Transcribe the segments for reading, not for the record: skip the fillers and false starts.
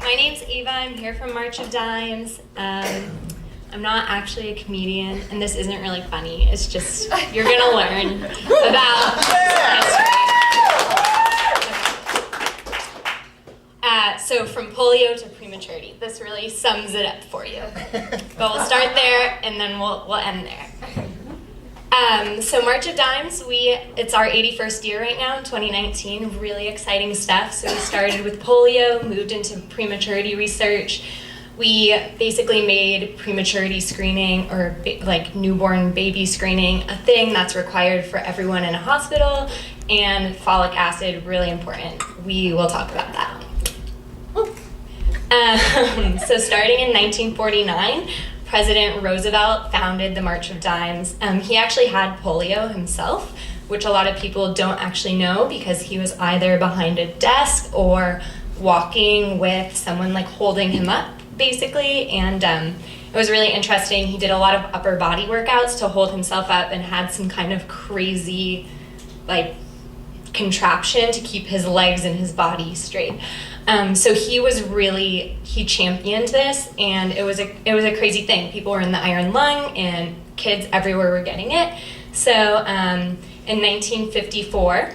My name's Eva. I'm here from March of Dimes. I'm not actually a comedian, and this isn't really funny. It's just, you're going to learn about history. So from polio to prematurity. This really sums it up for you. But we'll start there, and then we'll end there. So March of Dimes, it's our 81st year right now in 2019, really exciting stuff. So we started with polio, moved into prematurity research. We basically made prematurity screening or like newborn baby screening a thing that's required for everyone in a hospital, and folic acid, really important. We will talk about that. So starting in 1949, President Roosevelt founded the March of Dimes. He actually had polio himself, which a lot of people don't actually know because he was either behind a desk or walking with someone like holding him up, basically. And it was really interesting. He did a lot of upper body workouts to hold himself up and had some kind of crazy like contraption to keep his legs and his body straight. So he championed this, and it was a crazy thing. People were in the iron lung, and kids everywhere were getting it. So in 1954,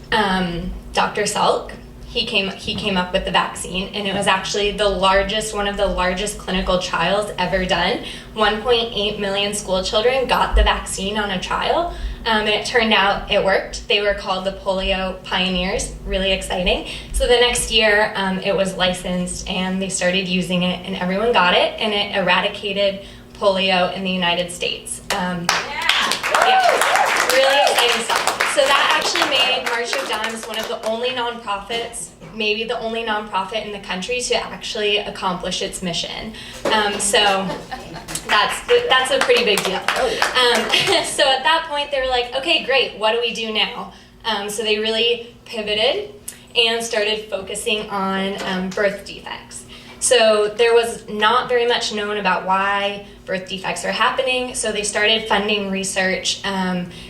Dr. Salk, he came up with the vaccine, and it was actually one of the largest clinical trials ever done. 1.8 million school children got the vaccine on a trial. And it turned out it worked. They were called the polio pioneers, really exciting. So the next year it was licensed and they started using it and everyone got it, and it eradicated polio in the United States. Really exciting stuff. So that actually made March of Dimes one of the only nonprofits, maybe the only nonprofit in the country to actually accomplish its mission. So that's a pretty big deal. So at that point they were like, okay, great, what do we do now? So they really pivoted and started focusing on birth defects. So there was not very much known about why birth defects are happening, so they started funding research,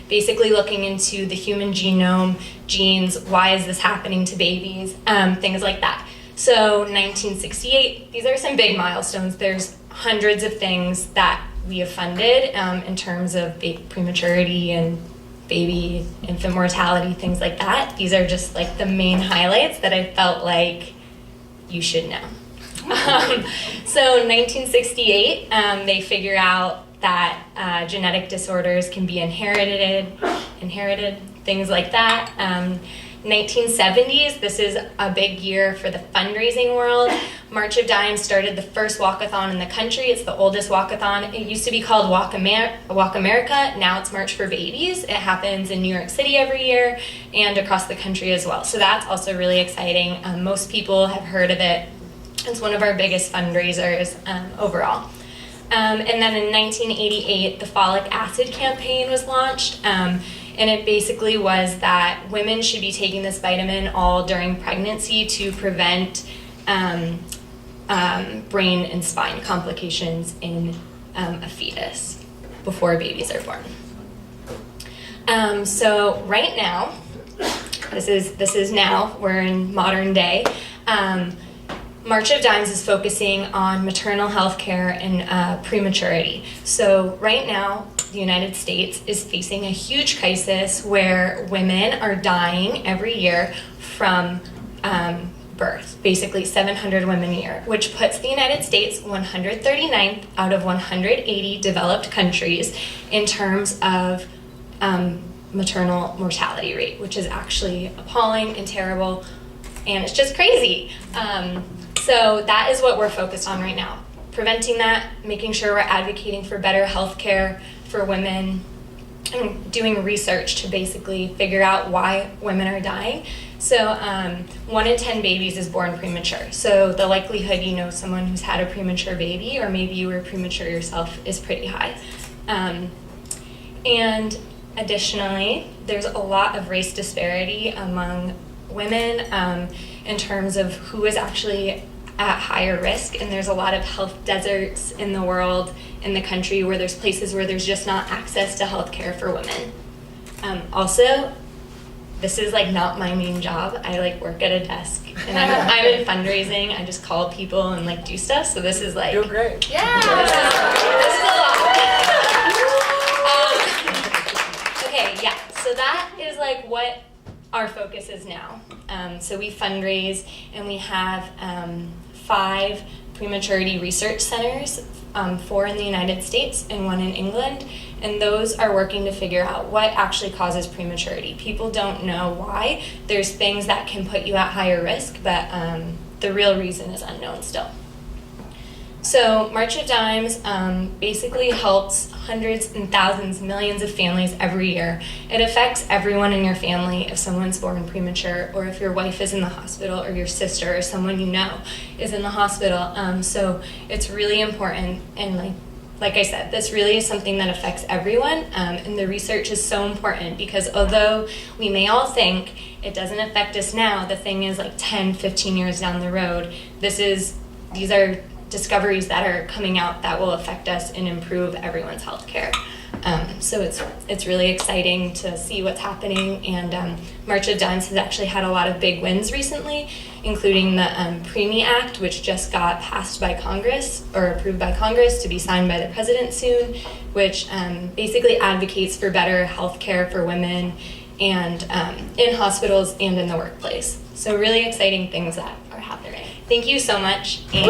basically looking into the human genome, genes, why is this happening to babies, things like that. So 1968, these are some big milestones. There's hundreds of things that we have funded in terms of prematurity and baby infant mortality, things like that. These are just like the main highlights that I felt like you should know. So in 1968, they figure out that genetic disorders can be inherited, things like that. 1970s, this is a big year for the fundraising world. March of Dimes started the first walkathon in the country. It's the oldest walkathon. It used to be called Walk America. Now it's March for Babies. It happens in New York City every year and across the country as well. So that's also really exciting. Most people have heard of it. It's one of our biggest fundraisers overall. And then in 1988, the folic acid campaign was launched. And it basically was that women should be taking this vitamin all during pregnancy to prevent brain and spine complications in a fetus before babies are born. So right now, this is now, we're in modern day. March of Dimes is focusing on maternal health care and prematurity. So right now, the United States is facing a huge crisis where women are dying every year from birth, basically 700 women a year, which puts the United States 139th out of 180 developed countries in terms of maternal mortality rate, which is actually appalling and terrible, and it's just crazy. So that is what we're focused on right now. Preventing that, making sure we're advocating for better health care for women, and doing research to basically figure out why women are dying. So 1 in 10 babies is born premature. So the likelihood you know someone who's had a premature baby, or maybe you were premature yourself, is pretty high. And additionally, there's a lot of race disparity among women in terms of who is actually at higher risk, and there's a lot of health deserts in the world, in the country, where there's places where there's just not access to health care for women. Also, this is like not my main job. I like work at a desk and I'm in fundraising. I just call people and like do stuff. So this is like Doing great. Yeah. This is a lot. Okay, yeah. So that is like what our focus is now. So we fundraise and we have 5 prematurity research centers, 4 in the United States and 1 in England, and those are working to figure out what actually causes prematurity. People don't know why. There's things that can put you at higher risk, but the real reason is unknown still. So March of Dimes basically helps hundreds and thousands, millions of families every year. It affects everyone in your family if someone's born premature, or if your wife is in the hospital, or your sister or someone you know is in the hospital. So it's really important, and like I said, this really is something that affects everyone, and the research is so important because although we may all think it doesn't affect us now, the thing is like 10, 15 years down the road, these are discoveries that are coming out that will affect us and improve everyone's health care. So it's really exciting to see what's happening, and March of Dimes has actually had a lot of big wins recently, including the Preemie Act, which just got passed by Congress, or approved by Congress to be signed by the president soon, which basically advocates for better health care for women and in hospitals and in the workplace. So really exciting things that are happening. Thank you so much. And